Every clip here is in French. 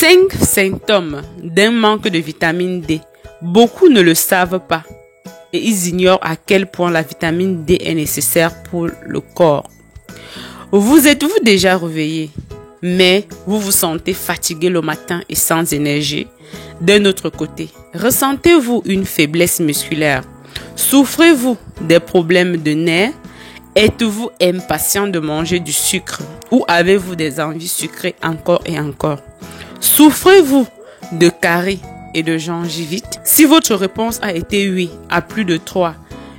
5 symptômes d'un manque de vitamine D. Beaucoup ne le savent pas et ils ignorent à quel point la vitamine D est nécessaire pour le corps. Vous êtes-vous déjà réveillé, mais vous vous sentez fatigué le matin et sans énergie? D'un autre côté, ressentez-vous une faiblesse musculaire? Souffrez-vous des problèmes de nerfs? Êtes-vous impatient de manger du sucre ou avez-vous des envies sucrées encore et encore? Souffrez-vous de caries et de gingivite? Si votre réponse a été oui à plus de 3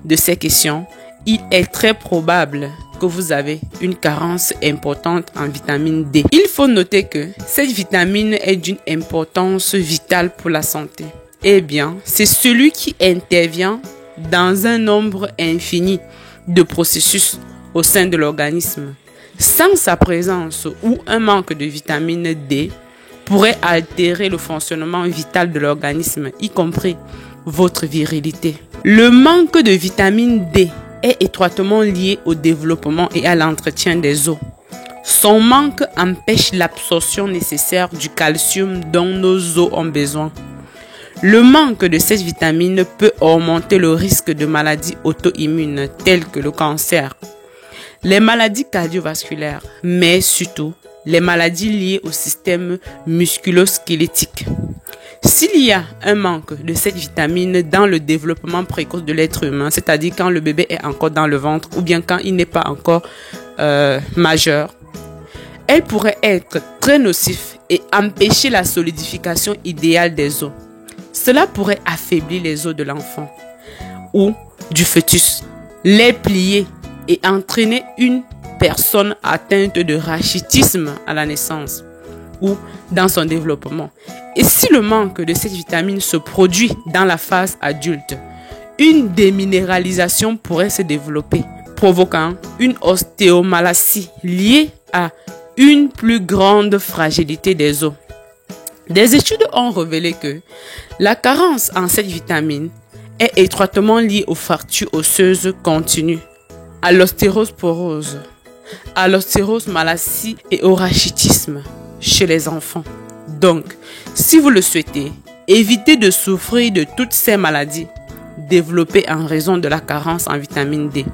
de ces questions, il est très probable que vous avez une carence importante en vitamine D. Il faut noter que cette vitamine est d'une importance vitale pour la santé. Eh bien, c'est celui qui intervient dans un nombre infini de processus au sein de l'organisme. Sans sa présence ou un manque de vitamine D pourrait altérer le fonctionnement vital de l'organisme, y compris votre virilité. Le manque de vitamine D est étroitement lié au développement et à l'entretien des os. Son manque empêche l'absorption nécessaire du calcium dont nos os ont besoin. Le manque de cette vitamine peut augmenter le risque de maladies auto-immunes telles que le cancer, les maladies cardiovasculaires, mais surtout les maladies liées au système musculo-squelettique. S'il y a un manque de cette vitamine dans le développement précoce de l'être humain, c'est-à-dire quand le bébé est encore dans le ventre ou bien quand il n'est pas encore majeur, elle pourrait être très nocive et empêcher la solidification idéale des os. Cela pourrait affaiblir les os de l'enfant ou du fœtus, les plier et entraîner une personne atteinte de rachitisme à la naissance ou dans son développement. Et si le manque de cette vitamine se produit dans la phase adulte, une déminéralisation pourrait se développer, provoquant une ostéomalacie liée à une plus grande fragilité des os. Des études ont révélé que la carence en cette vitamine est étroitement liée aux fractures osseuses continues, à l'ostéoporose, à l'ostéomalacie et au rachitisme chez les enfants. Donc, si vous le souhaitez, évitez de souffrir de toutes ces maladies développées en raison de la carence en vitamine D.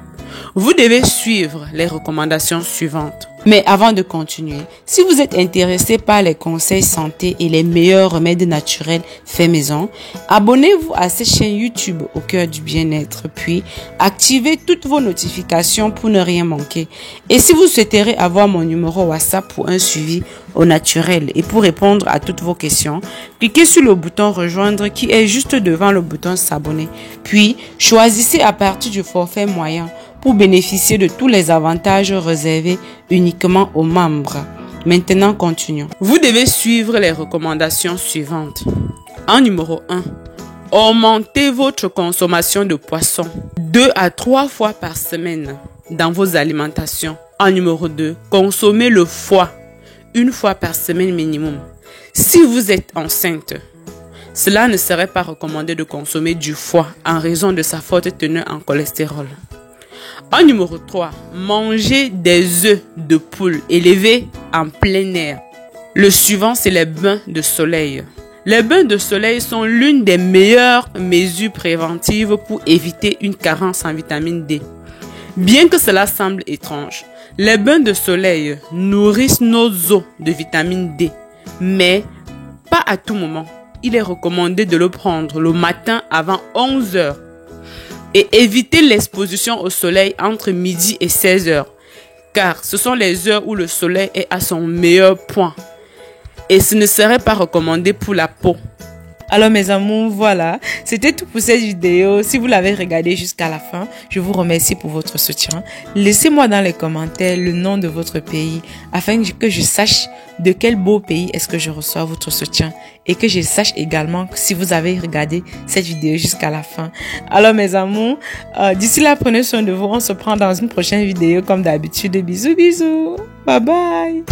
Vous devez suivre les recommandations suivantes. Mais avant de continuer, si vous êtes intéressé par les conseils santé et les meilleurs remèdes naturels faits maison, abonnez-vous à cette chaîne YouTube au cœur du bien-être, puis activez toutes vos notifications pour ne rien manquer. Et si vous souhaiterez avoir mon numéro WhatsApp pour un suivi au naturel et pour répondre à toutes vos questions, cliquez sur le bouton rejoindre qui est juste devant le bouton s'abonner. Puis, choisissez à partir du forfait moyen pour bénéficier de tous les avantages réservés uniquement aux membres. Maintenant, continuons. Vous devez suivre les recommandations suivantes. En numéro 1, augmentez votre consommation de poisson 2 à 3 fois par semaine dans vos alimentations. En numéro 2, consommez le foie 1 fois par semaine minimum. Si vous êtes enceinte, cela ne serait pas recommandé de consommer du foie en raison de sa forte teneur en cholestérol. En numéro 3, mangez des œufs de poule élevés en plein air. Le suivant, c'est les bains de soleil. Les bains de soleil sont l'une des meilleures mesures préventives pour éviter une carence en vitamine D. Bien que cela semble étrange, les bains de soleil nourrissent nos os de vitamine D, mais pas à tout moment. Il est recommandé de le prendre le matin avant 11 heures. Et évitez l'exposition au soleil entre midi et 16 heures, car ce sont les heures où le soleil est à son meilleur point. Et ce ne serait pas recommandé pour la peau. Alors mes amours, voilà, c'était tout pour cette vidéo. Si vous l'avez regardée jusqu'à la fin, je vous remercie pour votre soutien. Laissez-moi dans les commentaires le nom de votre pays afin que je sache de quel beau pays est-ce que je reçois votre soutien et que je sache également si vous avez regardé cette vidéo jusqu'à la fin. Alors mes amours, d'ici là, prenez soin de vous. On se prend dans une prochaine vidéo comme d'habitude. Bisous, bisous. Bye bye.